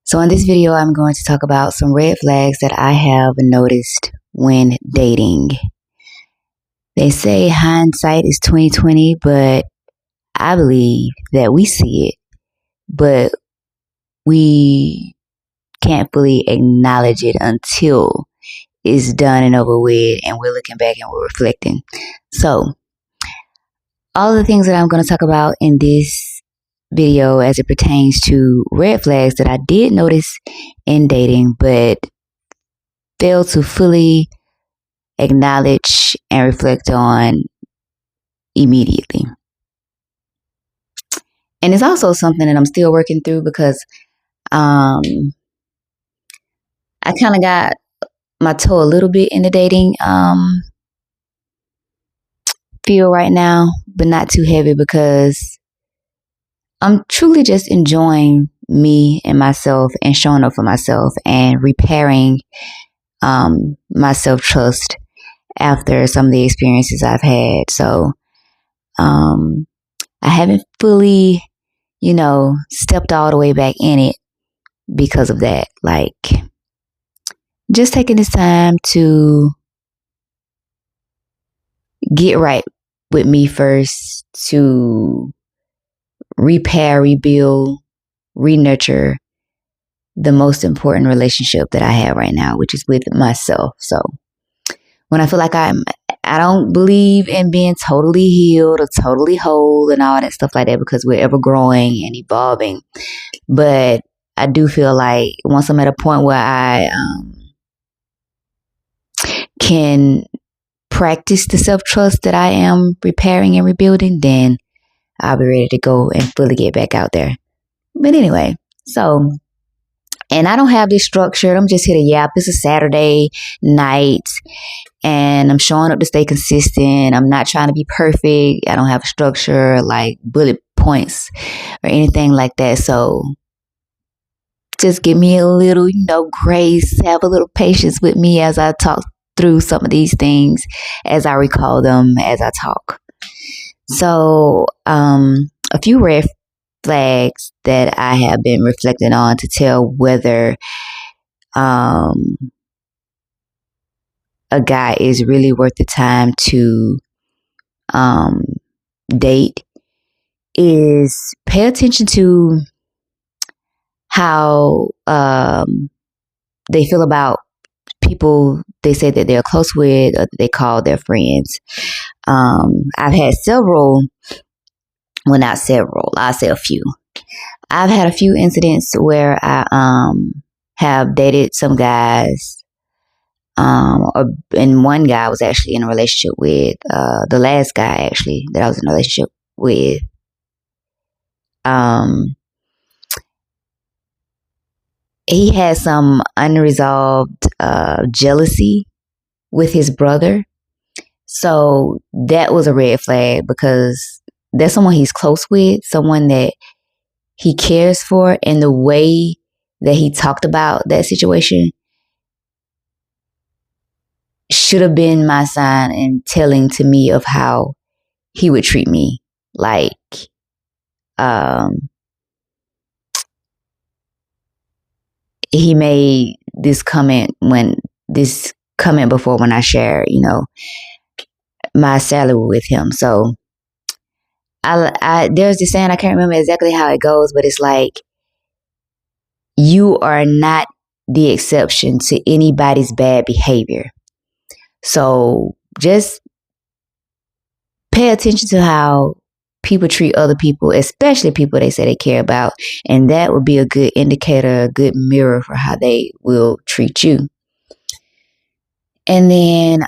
So in this video, I'm going to talk about some red flags that I have noticed when dating. They say hindsight is 20/20, but I believe that we see it, but we can't fully acknowledge it until it's done and over with and we're looking back and we're reflecting. So all the things that I'm going to talk about in this video as it pertains to red flags that I did notice in dating, but failed to fully acknowledge and reflect on immediately. And it's also something that I'm still working through because I kind of got my toe a little bit in the dating field right now, but not too heavy because I'm truly just enjoying me and myself and showing up for myself and repairing my self-trust after some of the experiences I've had. So I haven't fully, stepped all the way back in it because of that. Like, just taking this time to get right with me first, to repair, rebuild, re-nurture the most important relationship that I have right now, which is with myself. So when I feel like I don't believe in being totally healed or totally whole and all that stuff like that, because we're ever growing and evolving. But I do feel like once I'm at a point where I can practice the self-trust that I am repairing and rebuilding, then I'll be ready to go and fully get back out there. But anyway, and I don't have this structured. I'm just here to yap. It's a Saturday night and I'm showing up to stay consistent. I'm not trying to be perfect. I don't have a structure like bullet points or anything like that. So just give me a little, grace, have a little patience with me as I talk through some of these things, as I recall them, as I talk. So, a few red flags that I have been reflecting on to tell whether a guy is really worth the time to date is pay attention to how they feel about people they say that they're close with or they call their friends. I've had not several, I'll say a few. I've had a few incidents where I have dated some guys, and one guy I was actually in a relationship with, the last guy actually that I was in a relationship with. He had some unresolved jealousy with his brother. So that was a red flag because that's someone he's close with, someone that he cares for, and the way that he talked about that situation should have been my sign and telling to me of how he would treat me. Like, he made this comment before when I shared, my salary with him. So there's this saying, I can't remember exactly how it goes, but it's like, you are not the exception to anybody's bad behavior. So just pay attention to how people treat other people, especially people they say they care about. And that would be a good indicator, a good mirror for how they will treat you. And then,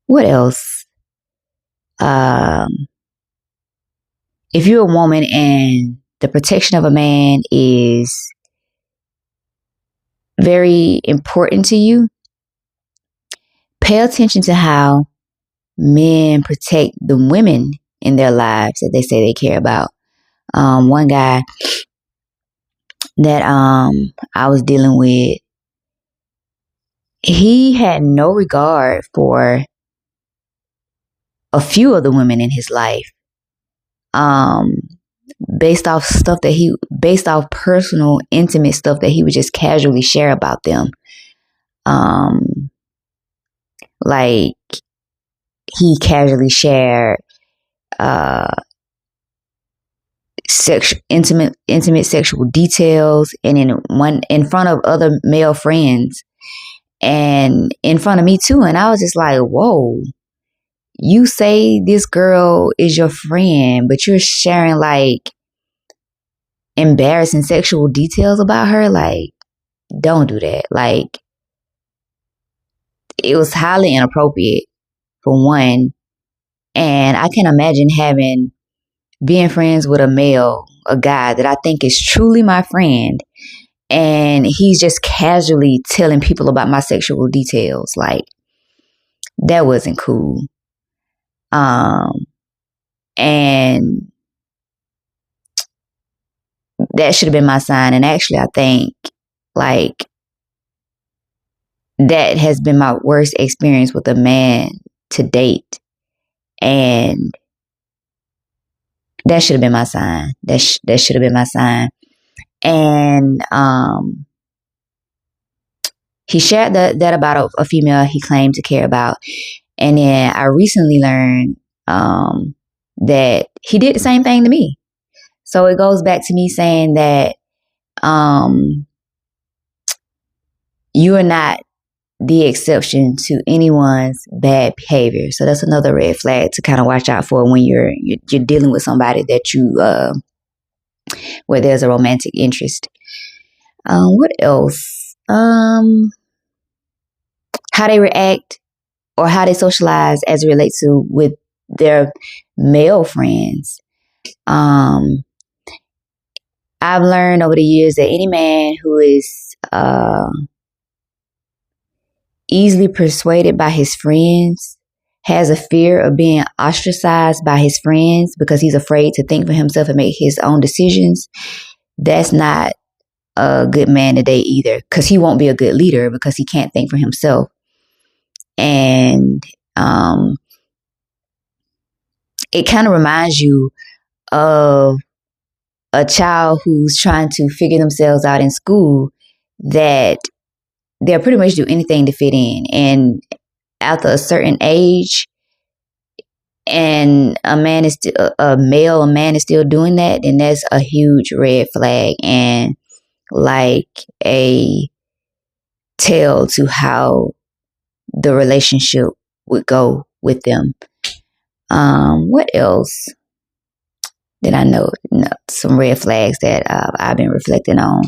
what else? If you're a woman and the protection of a man is very important to you, pay attention to how men protect the women in their lives that they say they care about. One guy that I was dealing with, he had no regard for a few of the women in his life. based off personal, intimate stuff that he would just casually share about them. Like he casually shared intimate sexual details, and in front of other male friends, and in front of me too. And I was just like, whoa, you say this girl is your friend, but you're sharing like embarrassing sexual details about her? Like, don't do that. Like, it was highly inappropriate for one. And I can imagine being friends with a guy that I think is truly my friend, and he's just casually telling people about my sexual details. Like, that wasn't cool. And that should have been my sign. And actually, I think like that has been my worst experience with a man to date. And that should have been my sign. That should have been my sign. And he shared that about a female he claimed to care about. And then I recently learned that he did the same thing to me. So it goes back to me saying that you are not the exception to anyone's bad behavior. So that's another red flag to kind of watch out for when you're dealing with somebody that you where there's a romantic interest. What else? How they react or how they socialize as it relates to with their male friends. I've learned over the years that any man who is easily persuaded by his friends has a fear of being ostracized by his friends because he's afraid to think for himself and make his own decisions. That's not a good man to date either, because he won't be a good leader because he can't think for himself. And it kind of reminds you of a child who's trying to figure themselves out in school, that they'll pretty much do anything to fit in. And after a certain age, and a man is still doing that, then that's a huge red flag and like a tell to how the relationship would go with them. What else did I know? Some red flags that I've been reflecting on.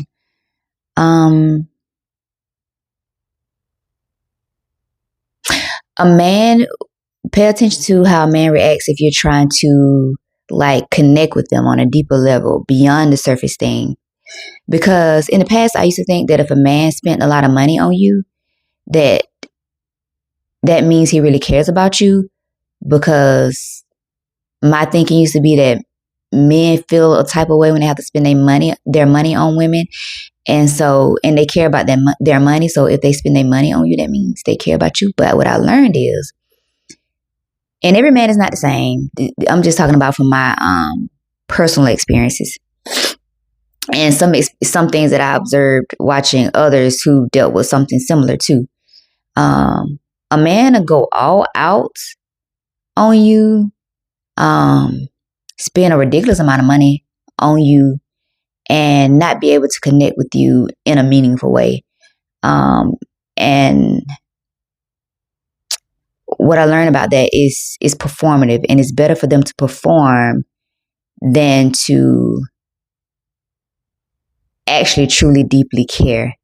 Pay attention to how a man reacts if you're trying to like connect with them on a deeper level beyond the surface thing. Because in the past, I used to think that if a man spent a lot of money on you, that means he really cares about you. Because my thinking used to be that men feel a type of way when they have to spend their money on women. And they care about their money. So if they spend their money on you, that means they care about you. But what I learned is, and every man is not the same. I'm just talking about from my personal experiences. And some things that I observed watching others who dealt with something similar too. A man will go all out on you, spend a ridiculous amount of money on you, and not be able to connect with you in a meaningful way. And what I learned about that is performative, and it's better for them to perform than to actually truly deeply care.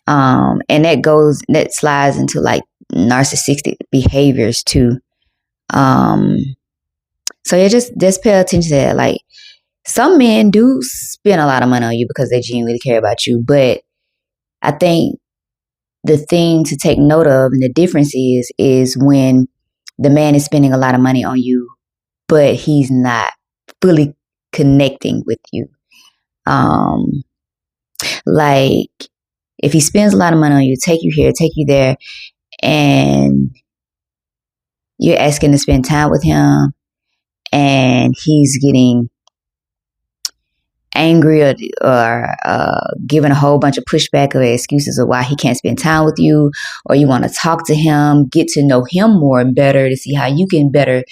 And that slides into like narcissistic behaviors too. So yeah, just pay attention to that. Like, some men do spend a lot of money on you because they genuinely care about you. But I think the thing to take note of, and the difference is when the man is spending a lot of money on you, but he's not fully connecting with you. Like, if he spends a lot of money on you, take you here, take you there, and you're asking to spend time with him, and he's getting angry or giving a whole bunch of pushback or excuses of why he can't spend time with you, or you want to talk to him, get to know him more and better to see how you can better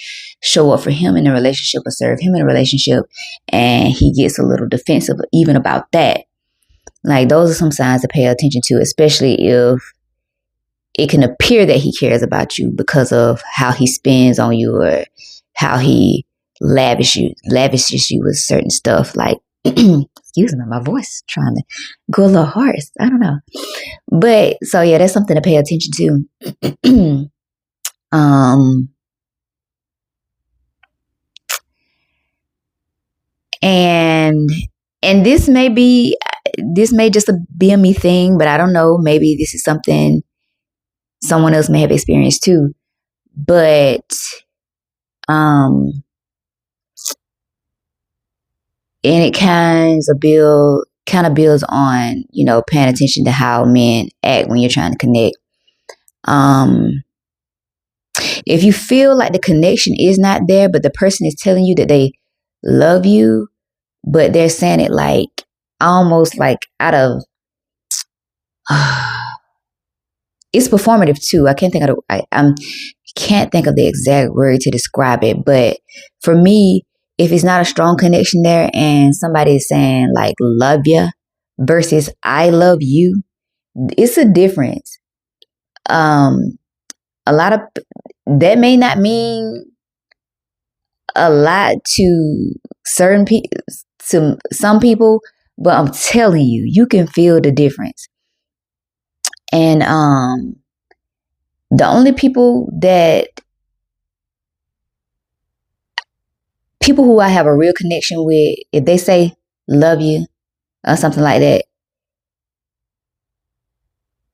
show up for him in a relationship or serve him in a relationship, and he gets a little defensive even about that. Like, those are some signs to pay attention to, especially if it can appear that he cares about you because of how he spends on you or how he lavishes you with certain stuff. Like, excuse me, my voice trying to go a little hoarse. I don't know. But so yeah, that's something to pay attention to. And this may just be a me thing, but I don't know. Maybe this is something someone else may have experienced too. But and it kind of builds on, paying attention to how men act when you're trying to connect. If you feel like the connection is not there, but the person is telling you that they love you, but they're saying it like almost like out of it's performative too. I can't think of can't think of the exact word to describe it, but for me, if it's not a strong connection there and somebody is saying like love you versus I love you, it's a difference. A lot of that may not mean a lot to to some people, but I'm telling you, you can feel the difference. And the only people who I have a real connection with, if they say love you or something like that,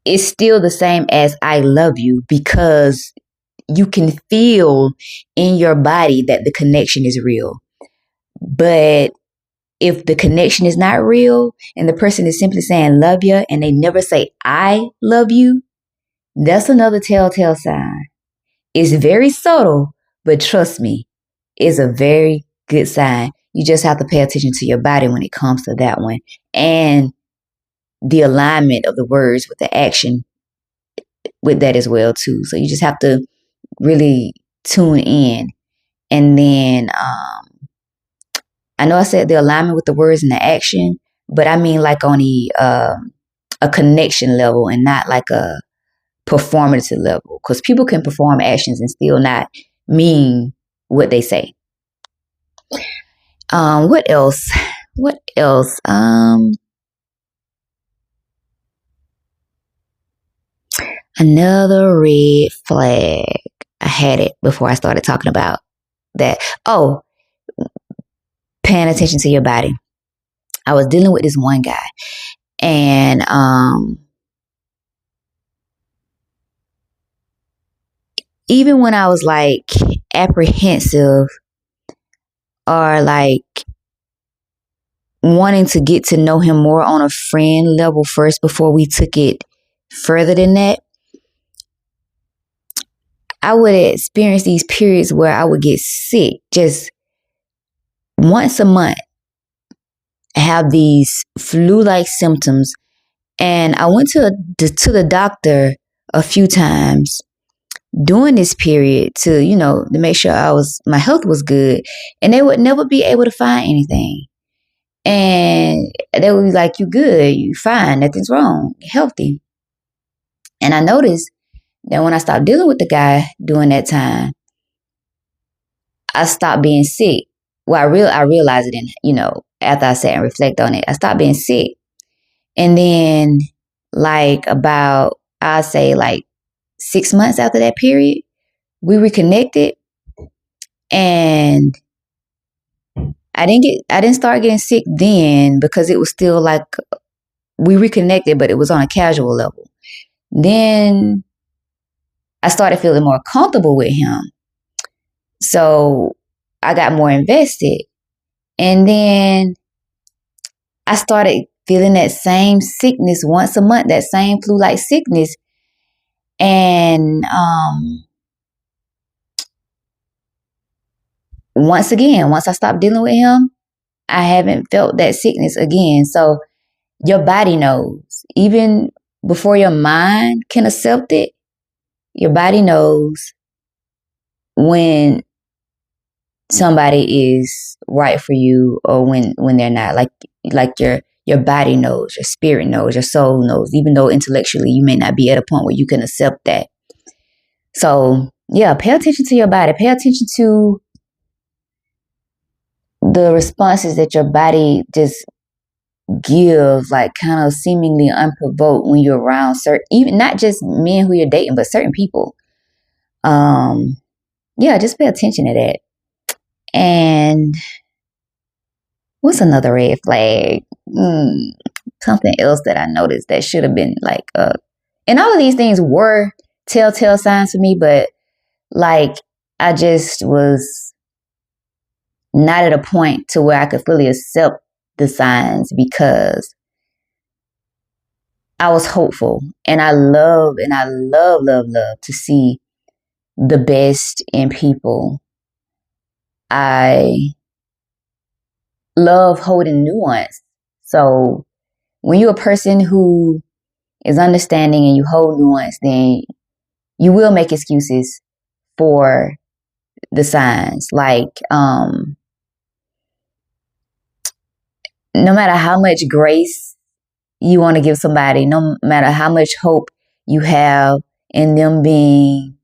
it's still the same as I love you, because you can feel in your body that the connection is real. But if the connection is not real and the person is simply saying love you and they never say I love you, that's another telltale sign. It's very subtle, but trust me, it's a very good sign. You just have to pay attention to your body when it comes to that one, and the alignment of the words with the action with that as well too. So you just have to really tune in. And then I know I said the alignment with the words and the action, but I mean like on a connection level and not like a performative level, because people can perform actions and still not mean what they say. What else? What else? Another red flag. I had it before I started talking about that. Oh, paying attention to your body. I was dealing with this one guy, and even when I was like apprehensive or like wanting to get to know him more on a friend level first before we took it further than that, I would experience these periods where I would get sick just once a month, have these flu-like symptoms. And I went to the doctor a few times during this period to, to make sure my health was good, and they would never be able to find anything. And they would be like, you good, you fine, nothing's wrong, healthy. And I noticed that when I stopped dealing with the guy during that time, I stopped being sick. Well, I realized it after I sat and reflect on it. I stopped being sick. And then like about, I'll say like 6 months after that period, we reconnected, and I didn't start getting sick then because it was still like we reconnected, but it was on a casual level. Then I started feeling more comfortable with him. So I got more invested. And then I started feeling that same sickness once a month, that same flu-like sickness. And once I stopped dealing with him, I haven't felt that sickness again. So your body knows. Even before your mind can accept it, your body knows when somebody is right for you or when they're not. Like your body knows, your spirit knows, your soul knows, even though intellectually you may not be at a point where you can accept that. So yeah, pay attention to your body. Pay attention to the responses that your body just gives, like kind of seemingly unprovoked when you're around certain, even not just men who you're dating, but certain people. Yeah, just pay attention to that. And what's another red flag? Something else that I noticed that should have been like, and all of these things were telltale signs for me, but like I just was not at a point to where I could fully accept the signs because I was hopeful and I love to see the best in people. I love holding nuance. So when you're a person who is understanding and you hold nuance, then you will make excuses for the signs. Like, no matter how much grace you want to give somebody, no matter how much hope you have in them being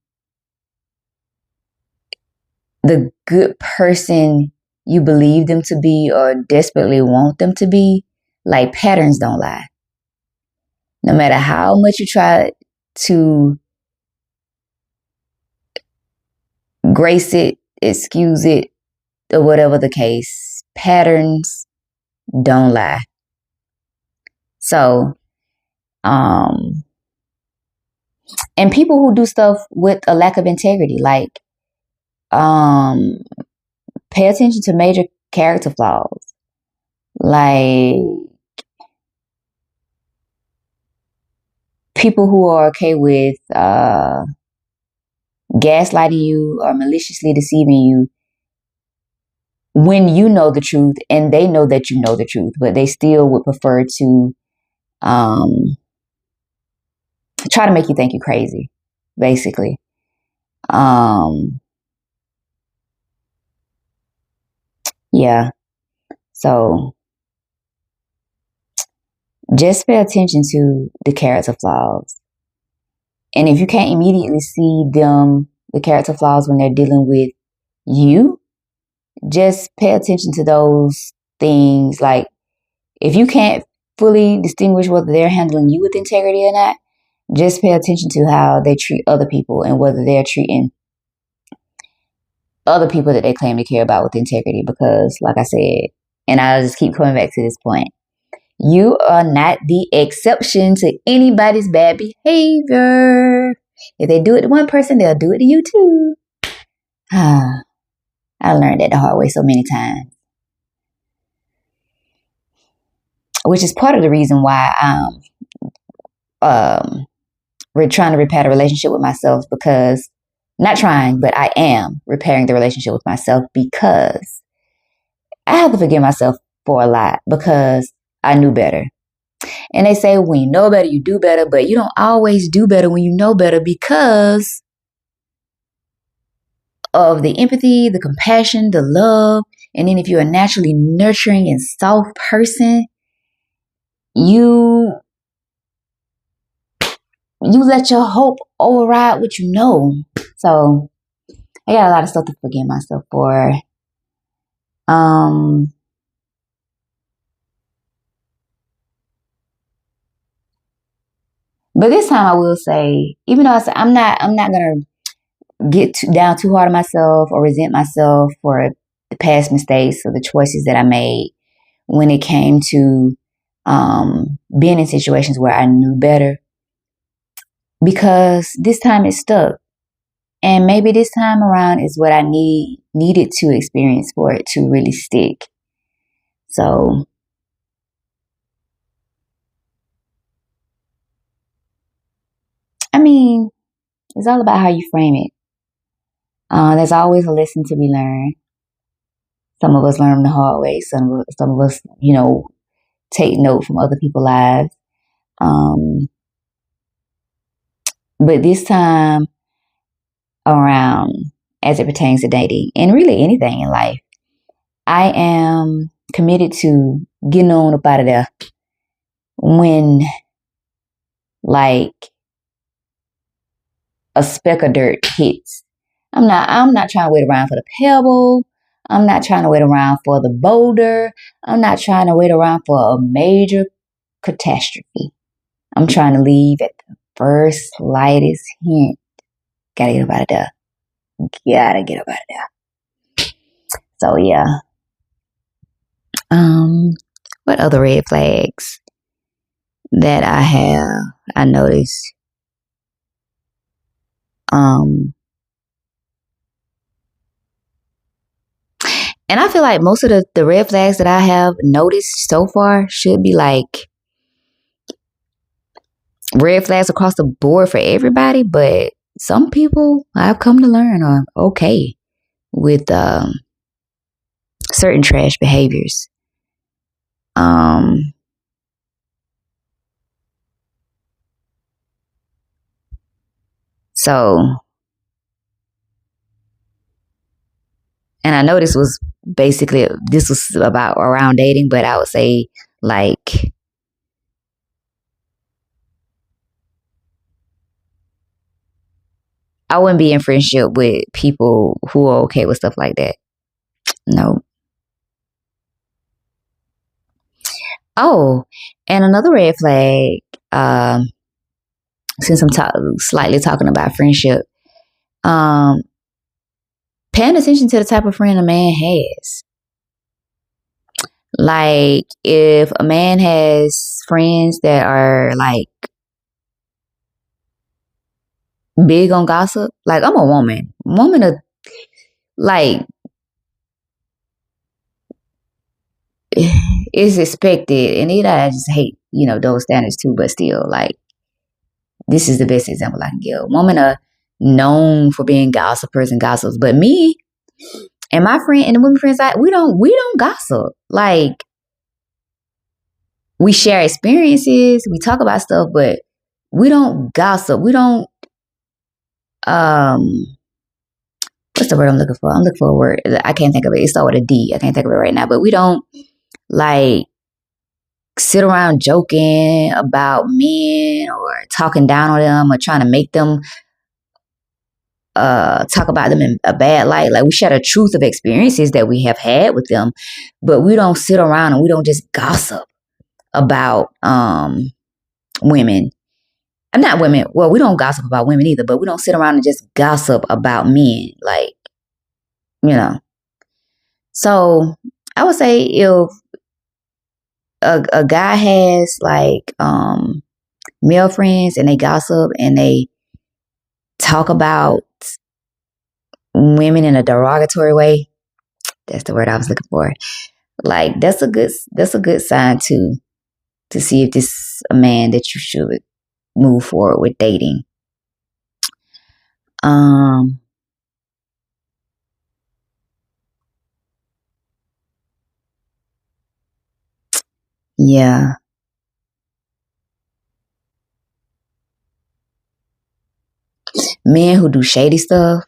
the good person you believe them to be or desperately want them to be, like patterns don't lie. No matter how much you try to grace it, excuse it, or whatever the case, patterns don't lie. So, and people who do stuff with a lack of integrity, like, pay attention to major character flaws. Like, people who are okay with gaslighting you or maliciously deceiving you when you know the truth and they know that you know the truth, but they still would prefer to try to make you think you're crazy, basically. Yeah. So just pay attention to the character flaws. And if you can't immediately see them, the character flaws when they're dealing with you, just pay attention to those things. Like, if you can't fully distinguish whether they're handling you with integrity or not, just pay attention to how they treat other people and whether they're treating other people that they claim to care about with integrity. Because, like I said, and I'll just keep coming back to this point, you are not the exception to anybody's bad behavior. If they do it to one person, they'll do it to you too. I learned that the hard way so many times. Which is part of the reason why we're trying to repair the relationship with myself, because not trying, but I am repairing the relationship with myself because I have to forgive myself for a lot because I knew better. And they say when you know better, you do better, but you don't always do better when you know better because of the empathy, the compassion, the love. And then if you're a naturally nurturing and soft person, you let your hope override what you know. So I got a lot of stuff to forgive myself for. But this time I will say, even though I'm not gonna get down too hard on myself or resent myself for the past mistakes or the choices that I made when it came to being in situations where I knew better, because this time it stuck. And maybe this time around is what I needed to experience for it to really stick. So I mean, it's all about how you frame it. There's always a lesson to be learned. Some of us learn them the hard way. Some of us, take note from other people's lives. But this time around, as it pertains to dating and really anything in life, I am committed to getting on up out of there when, like, a speck of dirt hits. I'm not trying to wait around for the pebble. I'm not trying to wait around for the boulder. I'm not trying to wait around for a major catastrophe. I'm trying to leave at the first slightest hint. Gotta get up out of there. Gotta get up out of there. So yeah. What other red flags that I noticed? And I feel like most of the red flags that I have noticed so far should be like red flags across the board for everybody, but some people I've come to learn are okay with certain trash behaviors. So, and I know this was about around dating, but I would say like I wouldn't be in friendship with people who are okay with stuff like that. No. Oh, and another red flag, since I'm slightly talking about friendship, paying attention to the type of friend a man has. Like, if a man has friends that are like big on gossip, like I'm a woman. Woman are like is expected, and I just hate those standards too. But still, like this is the best example I can give. Women are known for being gossipers and gossips, but me and my friend and the women friends, we don't gossip. Like we share experiences, we talk about stuff, but we don't gossip. We don't. What's the word I'm looking for? I'm looking for a word. I can't think of it. It starts with a D. I can't think of it right now. But we don't like sit around joking about men or talking down on them or trying to make them talk about them in a bad light. Like we share the truth of experiences that we have had with them, but we don't sit around and we don't just gossip about women. I'm not women. Well, we don't gossip about women either, but we don't sit around and just gossip about men. Like, So I would say if a guy has like male friends and they gossip and they talk about women in a derogatory way, that's the word I was looking for. Like that's a good sign too, to see if this is a man that you should move forward with dating. Yeah. Men who do shady stuff,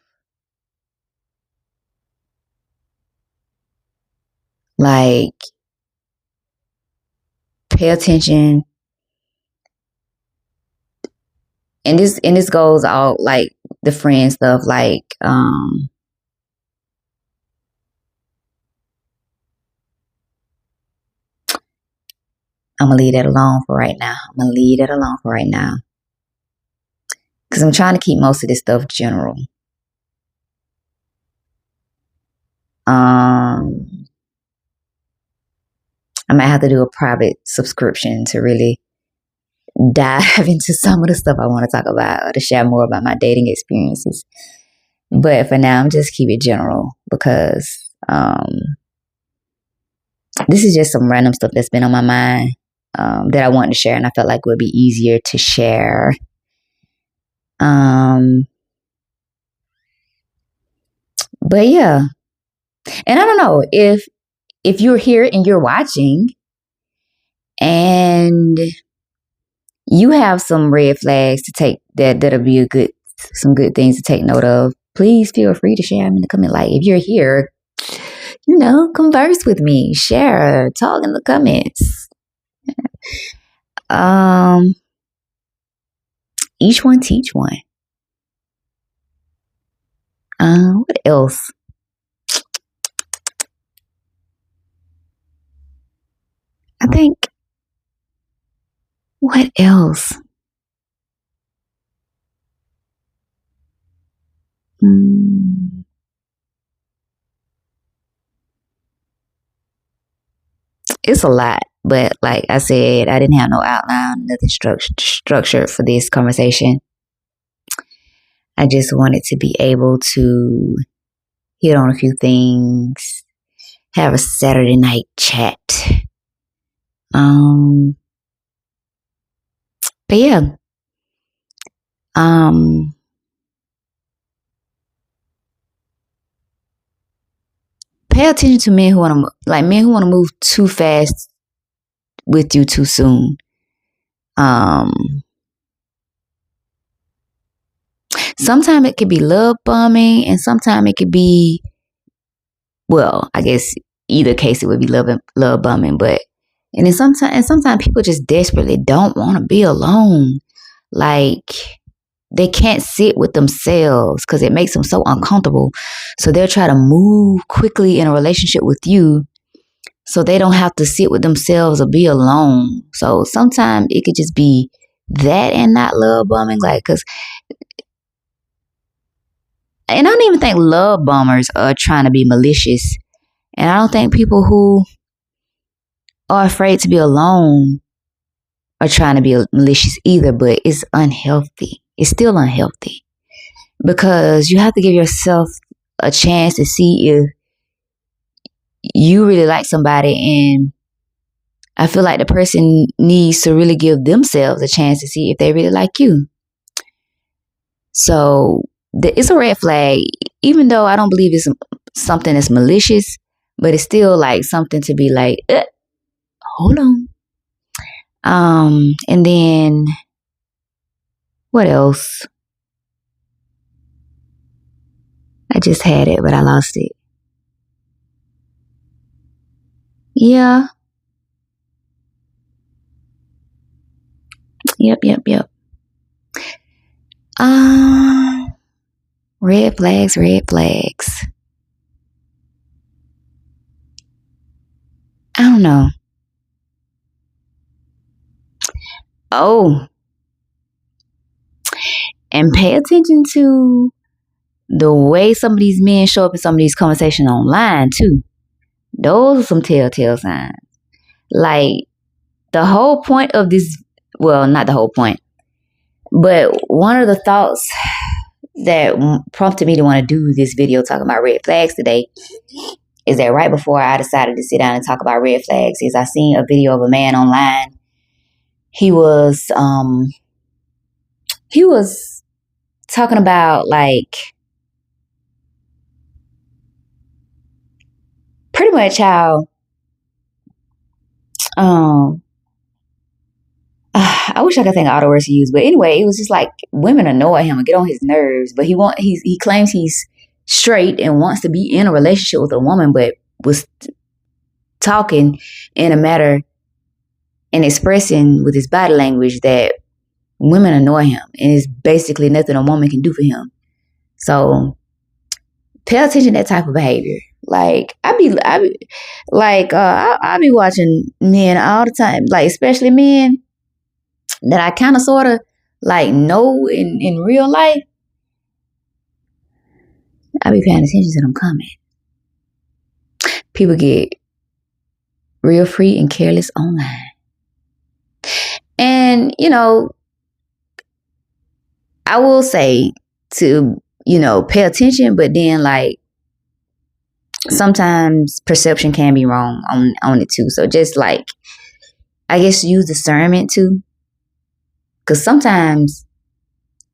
like pay attention. And this goes out like the friend stuff, like I'm gonna leave that alone for right now. Because I'm trying to keep most of this stuff general. I might have to do a private subscription to really dive into some of the stuff I want to talk about or to share more about my dating experiences. But for now, I'm just keep it general because this is just some random stuff that's been on my mind that I wanted to share, and I felt like would be easier to share. But yeah, And I don't know if you're here and you're watching and you have some red flags to take that'll be some good things to take note of. Please feel free to share them in the comment. Like if you're here, converse with me, share, talk in the comments. Each one teach one. What else? I think, what else? It's a lot, but like I said, I didn't have no outline, nothing structured for this conversation. I just wanted to be able to hit on a few things, have a Saturday night chat. But yeah. Pay attention to men who want to move too fast with you too soon. Sometimes it could be love bombing, and sometimes it could be, well, I guess either case it would be love bombing, but and then sometimes people just desperately don't want to be alone. Like they can't sit with themselves because it makes them so uncomfortable. So they'll try to move quickly in a relationship with you so they don't have to sit with themselves or be alone. So sometimes it could just be that and not love bombing. And I don't even think love bombers are trying to be malicious. And I don't think people who are afraid to be alone are trying to be malicious either, but it's unhealthy. It's still unhealthy because you have to give yourself a chance to see if you really like somebody, and I feel like the person needs to really give themselves a chance to see if they really like you. So it's a red flag, even though I don't believe it's something that's malicious, but it's still like something to be like, hold on. And then what else? I just had it, but I lost it. Yeah. Yep. Red flags. I don't know. Oh. And pay attention to the way some of these men show up in some of these conversations online too. Those are some telltale signs. Like the whole point of this, well, not the whole point, but one of the thoughts that prompted me to want to do this video talking about red flags today is that right before I decided to sit down and talk about red flags is I seen a video of a man online. He was talking about like pretty much how I wish I could think of all the words to use, but anyway, it was just like women annoy him and get on his nerves. But he claims he's straight and wants to be in a relationship with a woman, but was talking in a matter and expressing with his body language that women annoy him, and it's basically nothing a woman can do for him. So pay attention to that type of behavior. Like I be watching men all the time, like especially men that I kind of sort of like know in real life. I be paying attention to them coming. People get real free and careless online. And, I will say to, pay attention, but then like sometimes perception can be wrong on it too. So just like, I guess use discernment too. Because sometimes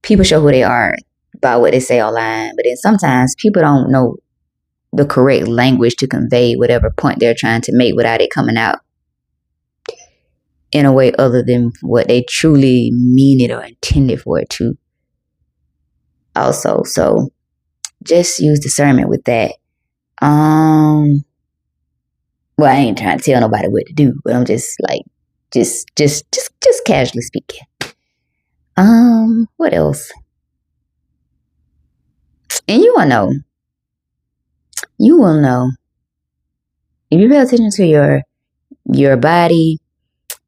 people show who they are by what they say online, but then sometimes people don't know the correct language to convey whatever point they're trying to make without it coming out in a way other than what they truly mean it or intended for it to also. So just use discernment with that. Well, I ain't trying to tell nobody what to do, but I'm just like, just casually speaking. What else? And you will know if you pay attention to your body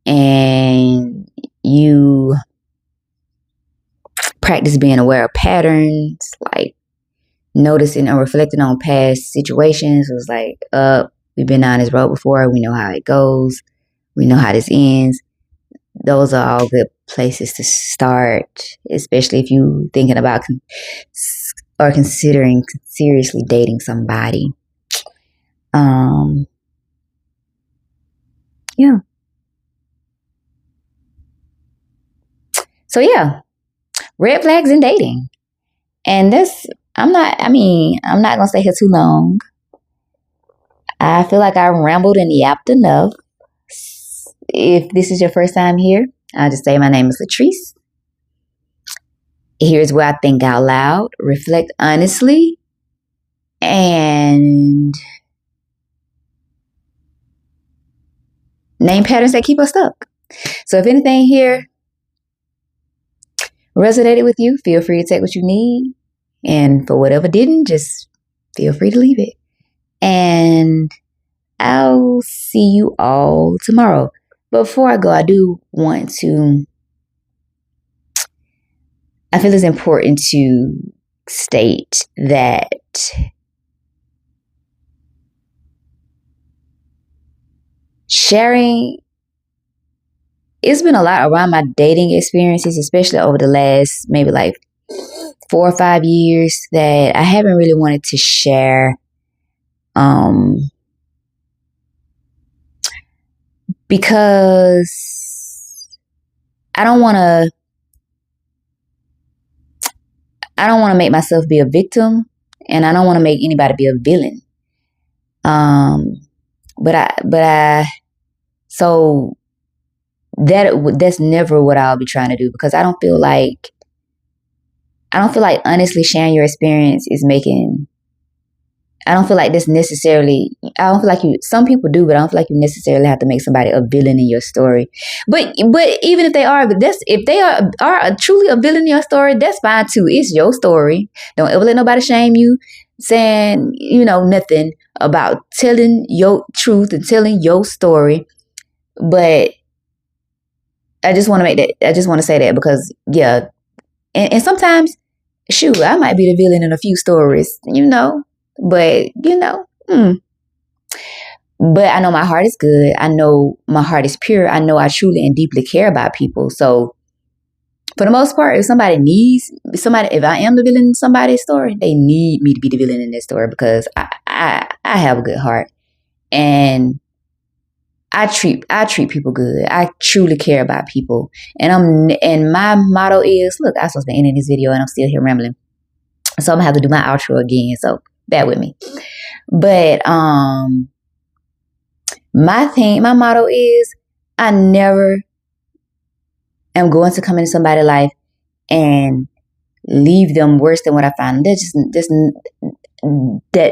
and you practice being aware of patterns, like noticing or reflecting on past situations. It was like, we've been down this road before. We know how it goes. We know how this ends. Those are all good places to start, especially if you're thinking about or considering seriously dating somebody. Yeah. So yeah, red flags in dating. And I'm not gonna stay here too long. I feel like I rambled and yapped enough. If this is your first time here, I'll just say my name is Latrice. Here's where I think out loud, reflect honestly, and name patterns that keep us stuck. So if anything here resonated with you, feel free to take what you need. And for whatever didn't, just feel free to leave it. And I'll see you all tomorrow. But before I go, I do want to, I feel it's important to state that sharing, it's been a lot around my dating experiences, especially over the last maybe like 4 or 5 years, that I haven't really wanted to share because I don't want to make myself be a victim, and I don't want to make anybody be a villain. So that's never what I'll be trying to do, because I don't feel like honestly sharing your experience is making, I don't feel like this necessarily, I don't feel like some people do, but I don't feel like you necessarily have to make somebody a villain in your story. But even if they are, if they are truly a villain in your story, that's fine too. It's your story. Don't ever let nobody shame you saying, nothing about telling your truth and telling your story. But I just want to say that because, yeah. And sometimes, shoot, I might be the villain in a few stories, but, but I know my heart is good. I know my heart is pure. I know I truly and deeply care about people. So for the most part, if I am the villain in somebody's story, they need me to be the villain in their story, because I have a good heart, and I treat people good. I truly care about people. And my motto is, look, I'm supposed to be ending this video and I'm still here rambling. So I'm gonna have to do my outro again. So bear with me. But my motto is, I never am going to come into somebody's life and leave them worse than what I found. That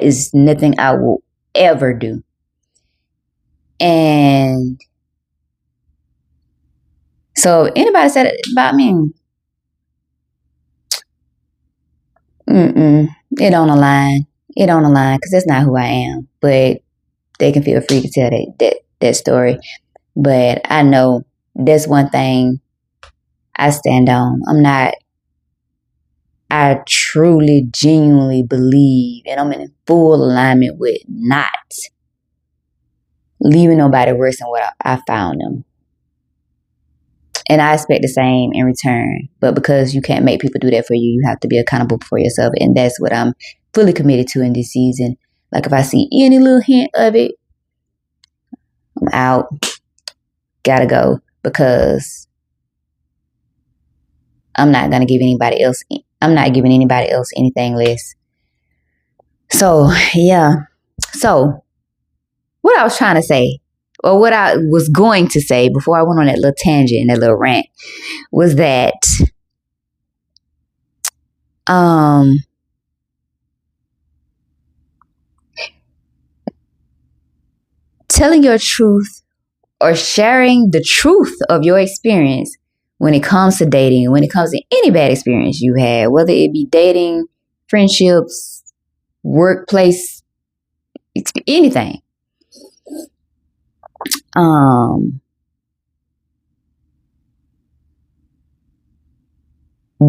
is nothing I will ever do. And so anybody said it about me, it don't align. It don't align, because that's not who I am. But they can feel free to tell that story. But I know that's one thing I stand on. I truly, genuinely believe, and I'm in full alignment with not leaving nobody worse than what I found them. And I expect the same in return. But because you can't make people do that for you, you have to be accountable for yourself. And that's what I'm fully committed to in this season. Like, if I see any little hint of it, I'm out. Gotta go. Because I'm not giving anybody else anything less. So, yeah. So, what I was trying to say, or what I was going to say before I went on that little tangent and that little rant, was that um telling your truth or sharing the truth of your experience when it comes to dating, when it comes to any bad experience you had, whether it be dating, friendships, workplace, anything. Um,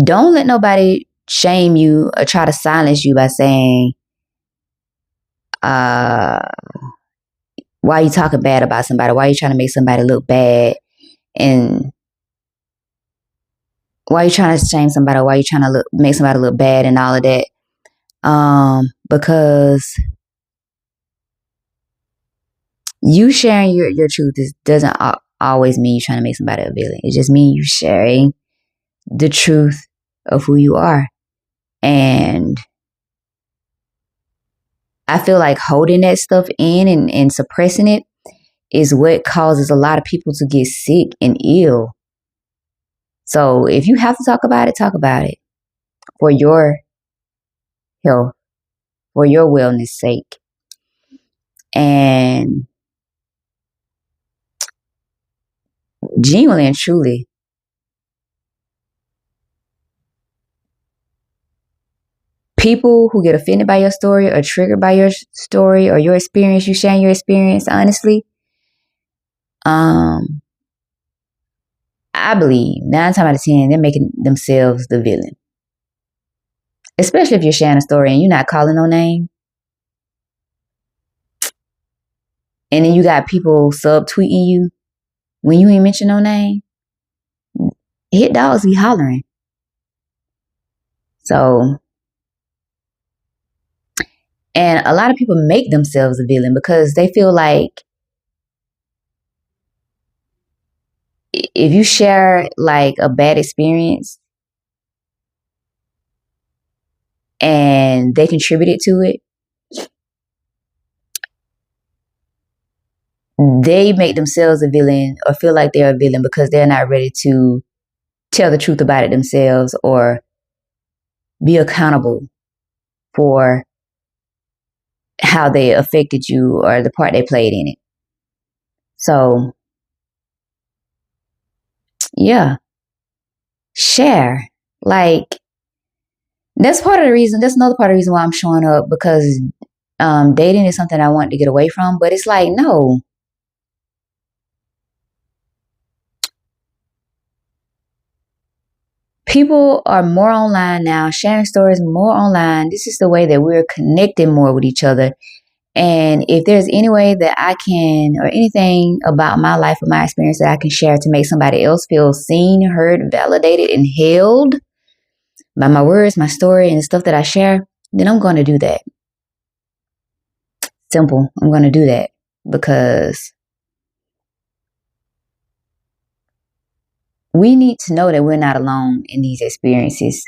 don't let nobody shame you or try to silence you by saying, uh, why are you talking bad about somebody? Why are you trying to make somebody look bad? And why are you trying to shame somebody? Why are you trying to make somebody look bad and all of that? Because you sharing your truth doesn't always mean you trying to make somebody a villain. It just means you sharing the truth of who you are. And I feel like holding that stuff in and suppressing it is what causes a lot of people to get sick and ill. So if you have to talk about it for your health, for your wellness sake. And genuinely and truly, people who get offended by your story or triggered by your story or your experience, you sharing your experience honestly, I believe 9 times out of 10, they're making themselves the villain. Especially if you're sharing a story and you're not calling no name. And then you got people subtweeting you when you ain't mention no name. Hit dogs be hollering. So, and a lot of people make themselves a villain because they feel like if you share like a bad experience and they contributed to it, they make themselves a villain or feel like they're a villain because they're not ready to tell the truth about it themselves or be accountable for how they affected you or the part they played in it. So, yeah, share. Like, that's part of the reason, that's another part of the reason why I'm showing up because dating is something I want to get away from. But it's like, no, people are more online now, sharing stories more online. This is the way that we're connecting more with each other. And if there's any way that I can, or anything about my life or my experience that I can share to make somebody else feel seen, heard, validated, and held by my words, my story, and the stuff that I share, then I'm going to do that. Simple. I'm going to do that because we need to know that we're not alone in these experiences.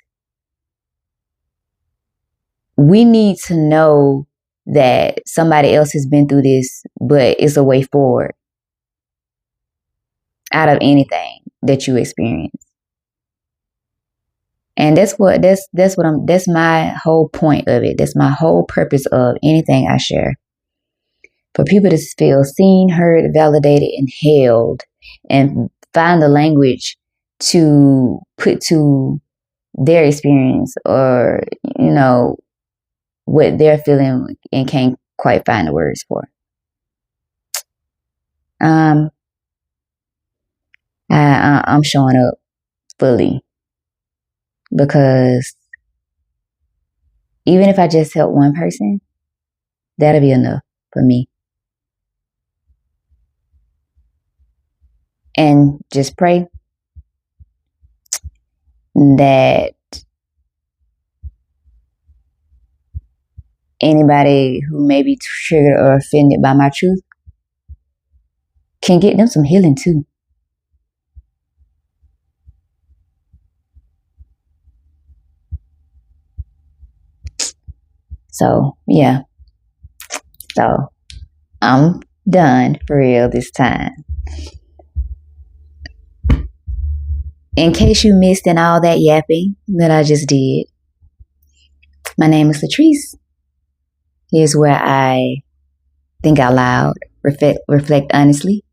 We need to know that somebody else has been through this, but it's a way forward out of anything that you experience. And that's my whole point of it. That's my whole purpose of anything I share. For people to feel seen, heard, validated, and held, and find the language to put to their experience or, what they're feeling and can't quite find the words for. Um, I'm showing up fully because even if I just help one person, that'll be enough for me. And just pray that anybody who may be triggered or offended by my truth can get them some healing too. So, yeah. So, I'm done for real this time. In case you missed in all that yapping that I just did, my name is Latrice. Here's where I think out loud, reflect honestly,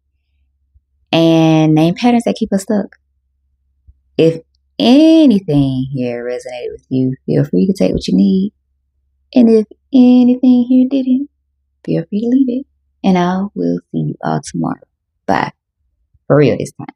and name patterns that keep us stuck. If anything here resonated with you, feel free to take what you need. And if anything here didn't, feel free to leave it. And I will see you all tomorrow. Bye. For real this time.